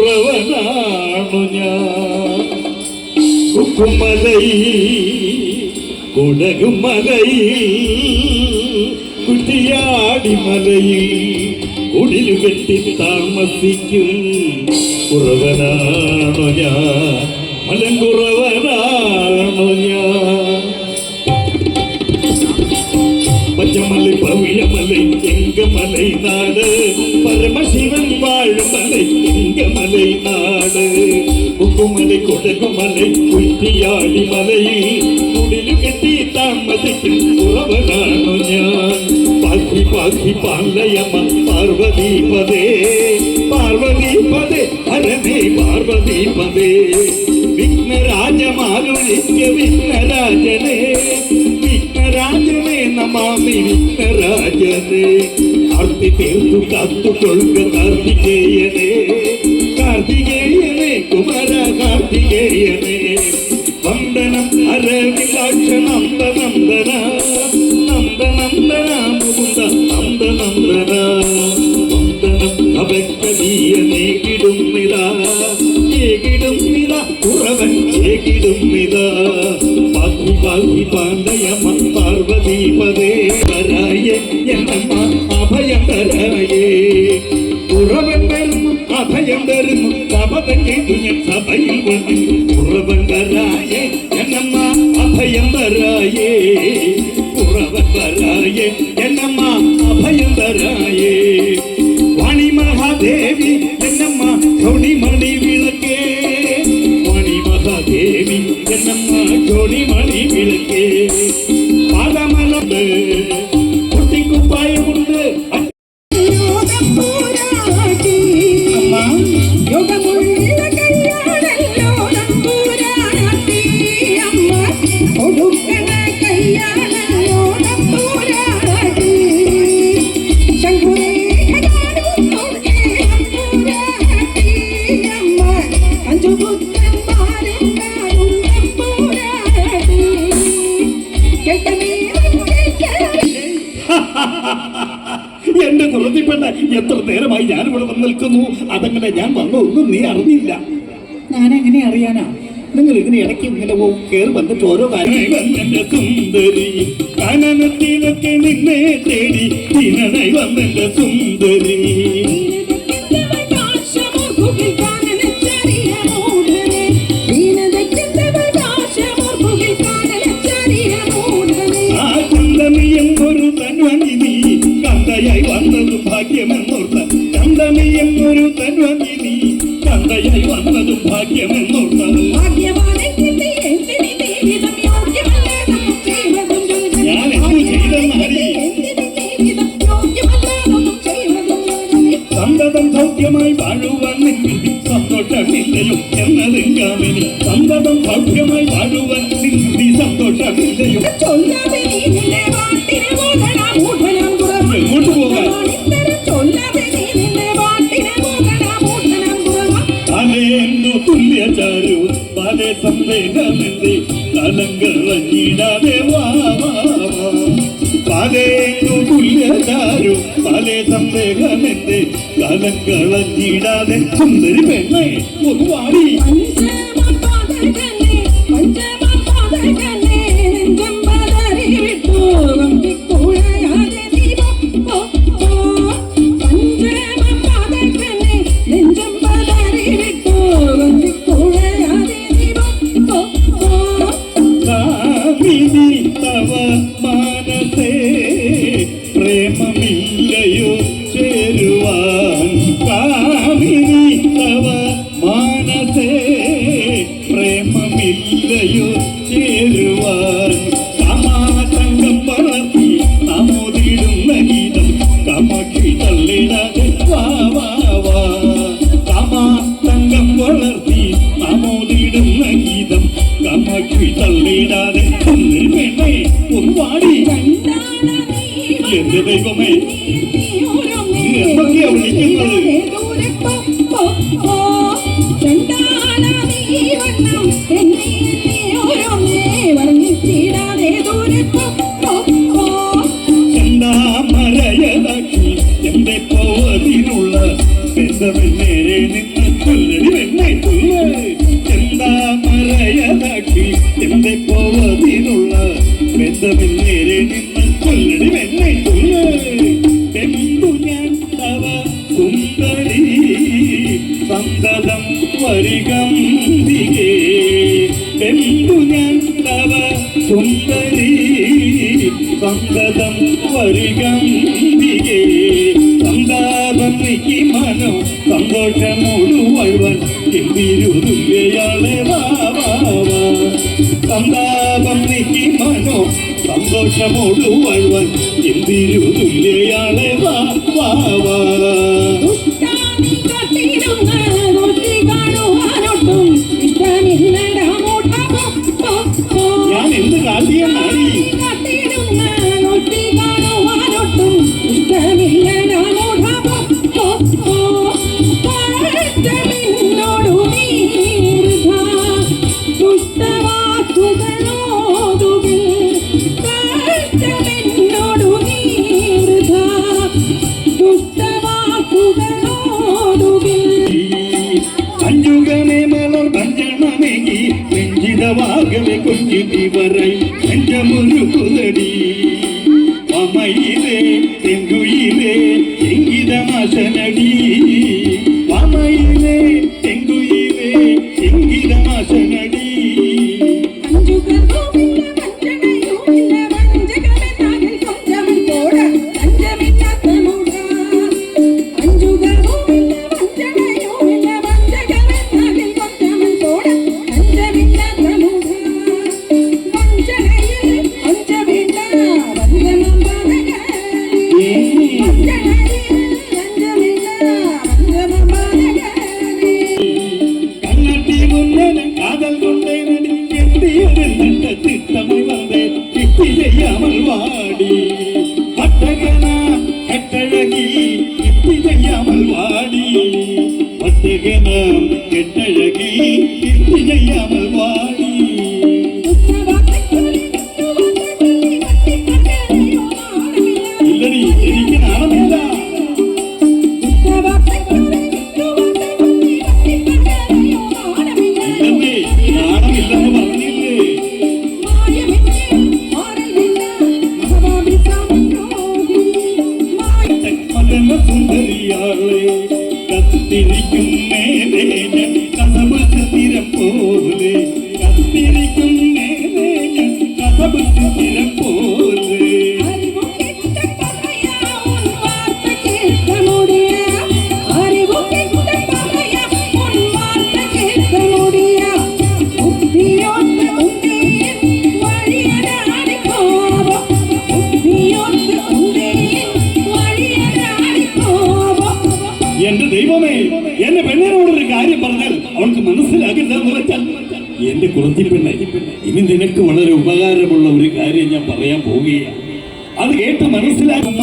മലങ്കുറവനാണു ഞാൻ കുക്കുമലൈ കുടകുമലയിൽ കുറ്റിയാടി മലയിൽ കുടിലു കെട്ടി താമസിക്കും കുറവനാണു ഞാൻ മലങ്കുറവനാണു ഞാൻ பச்சமலை பவிழமலை எங்கமலை நாடு பரமசிவன் வாழுமலை எங்கமலை நாடு குக்குமலை கொடகுமலை குட்டியாடி மலையில் குடிலு கட்டி தாமதிக்கும் உறவனானு ஞான் பாக்கி பாக்கி பாலயம்மா பார்வதி பதே பார்வதி பதே ஹரனே பார்வதி பதே விக்னராஜமாலுளிக்க விக்னராஜனே വിഘ്നരാജനെ നമാമി വിഘ്നരാജനെ ആർത്തി തീർത്തു കാത്തുകൊള്ളുക കാർത്തികേയനെ കാർത്തികേയനെ കുമാര കാർത്തികേയനെ വന്ദനം അരവിലാക്ഷ നന്ദനന്ദന നന്ദനന്ദന മുകുന്ദ നന്ദനന്ദന വന്ദനം അവക്കനീയനെ കിടുന്നിത ഏകിടുന്നിത കുറവൻ ഏകിടുന്നിത പാക്കി പാക്കി പാണ്ഡയമ്മ പാർവതി പദേ വരായേ എന്നമ്മ അഭയം തരായേ കുറവൻ വരുന്നു അഭയം തരുന്നു സഭവൻ കേട്ടു ഞാൻ സഭയിൽ വന്നു കുറവൻ വരായേ എന്നമ്മ അഭയം തരായേ കുറവൻ വരായേ എന്നമ്മ അഭയം തരായേ വാണി മഹാദേവി എന്നമ്മ ധോണിമണി വിളക്കേ വാണി മഹാദേവി എന്നമ്മ ധോണിമണി വിളക്കേ പാദമലുണ്ട് കുട്ടിക്കുപ്പായമുണ്ട് എന്റെ തുറത്തിപ്പെണ്ണ എത്ര നേരമായി ഞാനിവിടെ വന്ന് നിൽക്കുന്നു അതങ്ങനെ ഞാൻ വന്നൊന്നും നീ അറിഞ്ഞില്ല. ഞാൻ എങ്ങനെ അറിയാനാ? നിങ്ങൾ ഇതിന് ഇടയ്ക്ക് ഇങ്ങനെ പോകും കയറി വന്നിട്ട് ഓരോ കാര്യങ്ങൾ സുന്ദരി കാനനത്തിലൊക്കെ നിന്നെ തേടി ദിനനായി വന്നെന്റെ സുന്ദരി ആ കുന്തമിയം ഒരു തന്വനിധി കന്തയായി വന്നത് ഭാഗ്യമെന്നോർത്ത ചന്തമിയം ഒരു തന്വനിധി കന്തയായി വന്നത് ഭാഗ്യമെന്നോർത്ത ഞാൻ എന്തു ചെയ്തെന്നറി സന്തതം സൗഖ്യമായി വാഴുവാൻ നിന്നിട്ട് സന്തോഷമില്ലയോ എന്നതെങ്കാമിനി സന്തതം സൗഖ്യമായി വാഴുവാൻ നിന്നിട്ട് സന്തോഷമില്ലയോ എങ്ങോട്ട് പോകാൻ പാലേന്നു തുല്യചാരു പാലേ സംവേദമെന്തേ കലങ്കളഞ്ഞിടാതെ പാലേന്നു തുല്യചാരു പാലേ സംവേദമെന്തേ കലങ്കളഞ്ഞിടാതെ സുന്ദരി പെണ്ണേ ഒരു വാടി പ്രേമമില്ലയോ ചേരുവാൻ കാമിനി തവ മാനസേ പ്രേമമില്ലയോ ചേരുവാൻ കാമാതങ്കം വളർത്തി നാമോദിടുന്ന ഗീതം കാമാക്ഷി തള്ളിടാതെ വാ വാ വാ കാമാതങ്കം വളർത്തി നാമോദിടുന്ന ഗീതം കാമാക്ഷി തള്ളിടാതെ പെണ്ണേ ഒരു വാടി എന്റെ ദൈവമേ എന്തൊക്കെയാ വിളിക്കുന്നത് എന്താ മരയതാക്കി എന്റെ പോവതിനുള്ള ബന്ധമെന്നേരെ നിന്ന് തുള്ളടി വെണ്ണെ തുള്ളേ ചെന്താമറയതാക്കി എന്റെ പോവതിനുള്ള ബന്ധമെന്നേരെ നിന്ന് തുള്ളടി വെണ്ണെ തുള്ളേ എന്തു ഞാൻ തവ സുന്ദരി സന്തതം വരികന്തികേ എന്തു ഞാൻ തവ സുന്ദരി സന്തതം വരികന്തികേ സന്താപം നീക്കി മനോ സന്തോഷമോടു വഴുവൻ എന്തിരുതുകയാളെ വാവാ സന്താപം നീക്കി മനോ സന്തോഷമോടു വഴുവൻ എന്തിരുതുകയാളെ വാവാ ഞാൻ എന്ത് കാട്ടിയെന്നാണ് ാകവെ കൊഞ്ചിതി വരൈ എഞ്ചമുരുകുതടി വമയിലേ തെങ്കുയിലേ എങ്കിതമാശനടി വമയിലേ തെങ്കുയിലേ എങ്കിതമാശനടി എനിക്ക് നാണമില്ല നാണമില്ലെന്ന് പറഞ്ഞില്ലേ സുന്ദരിയാളെ കത്തിരിക്കും മേലെ ഞാൻ കഥപത്ത് തിരം പോലെ കത്തിരിക്കും മേലെ ഞാൻ കഥപത്ത് തിരം പോലെ എന്റെ ദൈവമേ എന്റെ പെണ്ണിനോടൊരു കാര്യം പറഞ്ഞാൽ അവൾക്ക് മനസ്സിലാകില്ലെന്ന് വെച്ചാൽ എന്റെ കുറത്തി പെണ്ണെ ഇനി നിനക്ക് വളരെ ഉപകാരമുള്ള ഒരു കാര്യം ഞാൻ പറയാൻ പോവുകയാണ്. അത് കേട്ട് മനസ്സിലാക്കും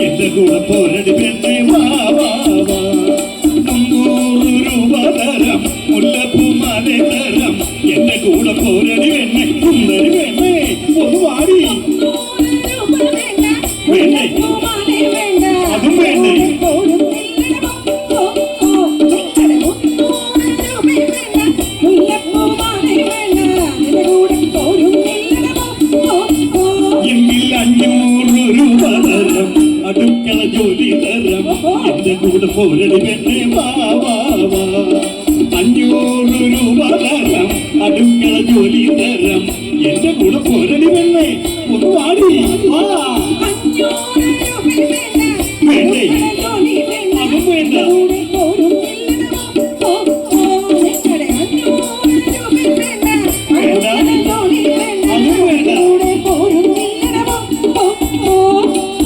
എന്റെ കൂടെ പോരടി പെണ്ണെ വാ വാ വാ 100 രൂപ തരം മുല്ലപ്പൂമാലെ തരം എന്റെ കൂടെ പോരടി പെണ്ണെ സുന്ദരി പെണ്ണെ ഒന്ന് വാടി വേണ്ടേ അതും വേണ്ടേ അടുക്കള ജോലി തരം എന്റെ കൂടെ പോരടി പെണ്ണെ വാ വാ വാ 500 രൂപ തരം അടുക്കള ജോലി തരം എന്റെ കൂടെ പോരടി പെണ്ണെ ഒന്ന് വാടി വാ വേണ്ടേ അതും വേണ്ട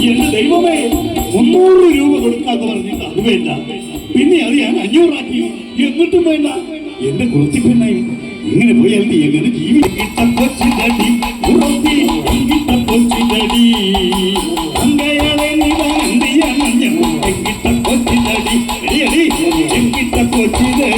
എന്റെ ദൈവമേ 300 രൂപ കൊടുക്കാന്ന് പറഞ്ഞിട്ട് അത് വേണ്ട പിന്നെ അത് ഞാൻ 500 ആക്കി എന്നിട്ടും വേണ്ട എന്റെ കുറച്ച് പെണ്ണായി ഇങ്ങനെ പോയാൽ നീ എങ്ങനെ ജീവിതടി അങ്ങയാളെ നീ കൊച്ചിതടി കൊച്ചിതടി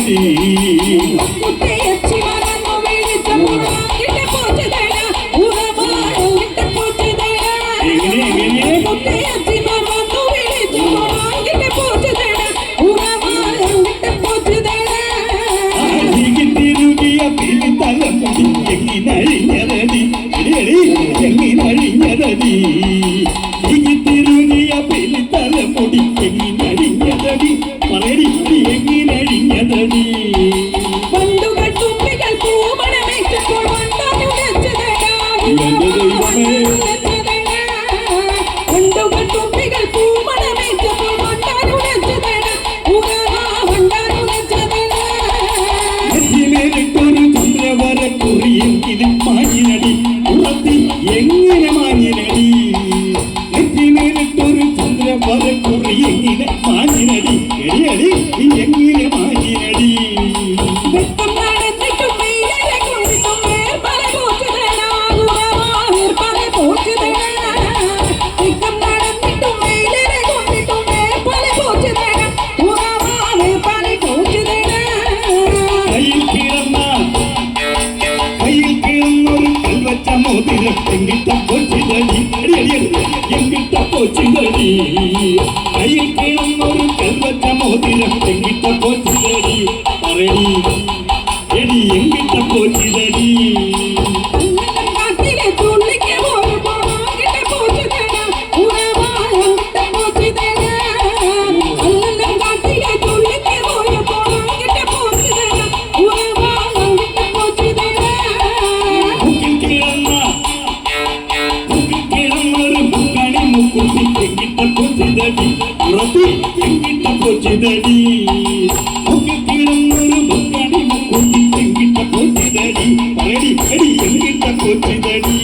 മാഞ്ഞിനടി തിരുകിയ പെലി തലമുടി എങ്ങിനടിഞ്ഞതടി പറയടി എങ്ങിനടിഞ്ഞതടി പണ്ടുകൾ തുമ്പികൾ പൂമണമേറ്റപ്പോൾ എന്റെ ദൈവമേ പണ്ടുകൾ തുമ്പികൾ പൂമണമേറ്റപ്പോൾ നെറ്റിമേലിട്ടൊരു ചന്ദ്രവരക്കുറിയെങ്കിലും മാഞ്ഞിനടി ഉറത്തി എങ്ങനെ മാഞ്ഞിനടി നെറ്റിമേലിട്ടൊരു ചന്ദ്രവരക്കുറിയെങ്ങനെ മാഞ്ഞിനടി എടിയടി എങ്ങനെ മാഞ്ഞിനടി എങ്കിട്ട കൊച്ചിതടി എങ്കിട്ട കൊച്ചിതടി കയ്യിൽ കിടന്നൊരു കൽവച്ച മോതിരം എങ്കിട്ട കൊച്ചിതടി പറയടി എടി എങ്കിട്ട കൊച്ചിതടി ഉറത്തി എങ്കിട്ട കൊച്ചിതടി കിടന്നൊരു മുക്കണി മുക്കുത്തി എങ്കിട്ട കൊച്ചിതടി പറയടി എടി എങ്കിട്ട കൊച്ചിതടി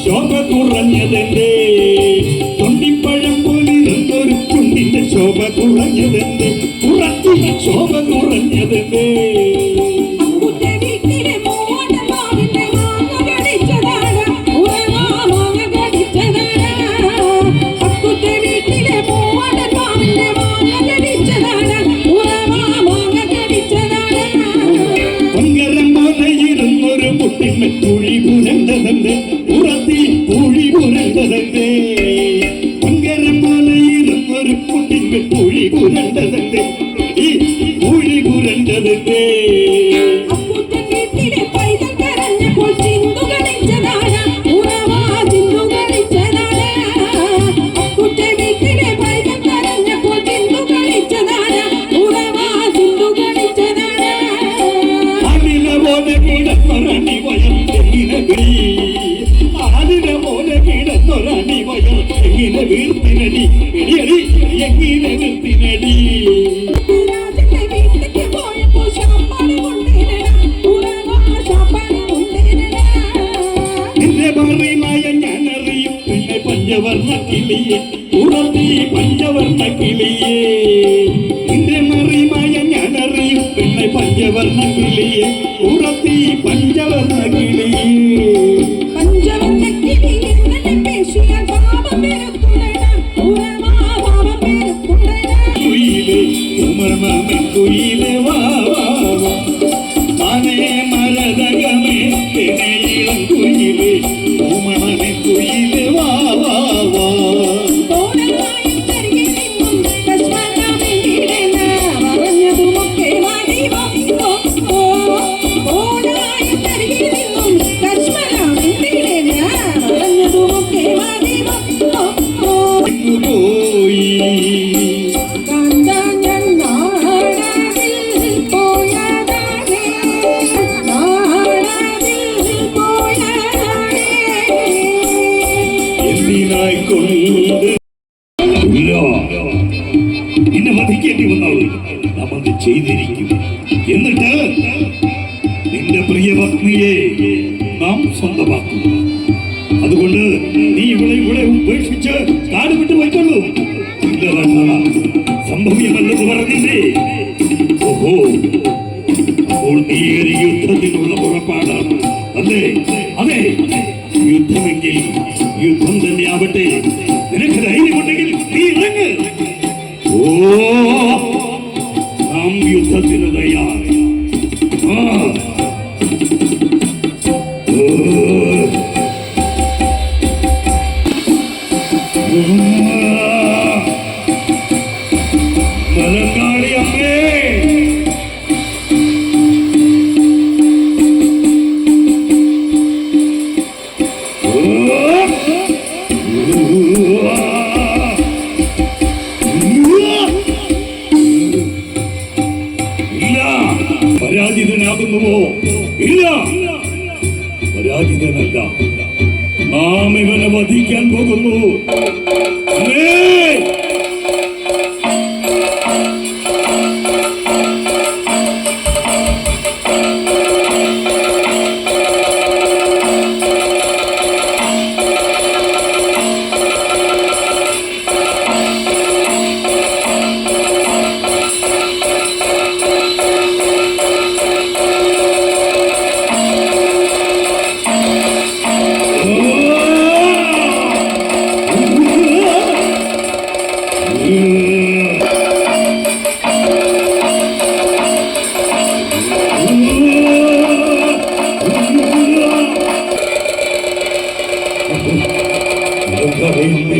ശോഭ കുറഞ്ഞതെന്റെ തൊണ്ടിപ്പഴം പോലിരുന്നൊരു ചുണ്ടിന്റെ ശോഭ കുറഞ്ഞതെന്റെ ഉറത്തി ശോഭ കുറഞ്ഞതെന്റെ പൊങ്കരം പോലെ ഇരുന്നൊരു മുട്ടിന്മേൽ കുഴി പുരണ്ടതെന്റെ ഉറത്തി കുഴി പുരണ്ടതെന്റെ പൊങ്കരം പോലെ ഇരുന്നൊരു മുട്ടിന്മേൽ കുഴി പുരണ്ടതെന്റെ ഈ കുഴി പുരണ്ടതെന്റെ എങ്ങനെ വീർത്തിനടി എടിയടി എങ്ങനെ വീർത്തിനടി നിന്റെ ഭാര്യമായ ഞാനറിയും പിന്നെ പഞ്ചവർണ്ണ കിളിയെ ഉറത്തി പഞ്ചവർണ്ണ കിളിയെ നിന്റെ മറിമായ ഞാനറിയും പിന്നെ പഞ്ചവർണ്ണ കിളിയെ ഉറത്തി പഞ്ചവർണ്ണ കിളിയെ കുയിലെ വാ മാനേ മരതകമേ ഇളം കുയിലെ ഓമണനെ കുയിലെ വാ നിന്നെ വധിക്കേണ്ടി വന്നാൽ നാം അത് ചെയ്തിരിക്കും. എന്നിട്ട് നിന്റെ പ്രിയപത്നിയെ നാം സ്വന്തമാക്കും. അതുകൊണ്ട് നീ ഇവിടെ ഉപേക്ഷിച്ച് കാട് വിട്ട് പോയിക്കൊള്ളൂ. സംഭവ്യമല്ലെന്ന് പറഞ്ഞില്ലേ? ഓഹോ, അപ്പോൾ നീ ഒരു യുദ്ധത്തിനുള്ള പുറപ്പാടാണ് അല്ലേ? അതെ, യുദ്ധമെങ്കിൽ യുദ്ധം തന്നെ ആവട്ടെ. നിനക്ക് ധൈര്യമുണ്ടെങ്കിൽ നീ ഇറങ്ങ്. ഓ, നാം യുദ്ധത്തിന് തയ്യാറ്. മലങ്കാളി അമ്മേ ഇല്ല, പരാജിതനാകുന്നുവോ? ഇല്ല, പരാജിതനല്ല. നാം ഇവനെ വധിക്കാൻ പോകുന്നു. അമ്മേ! മലങ്കാളി അമ്മേ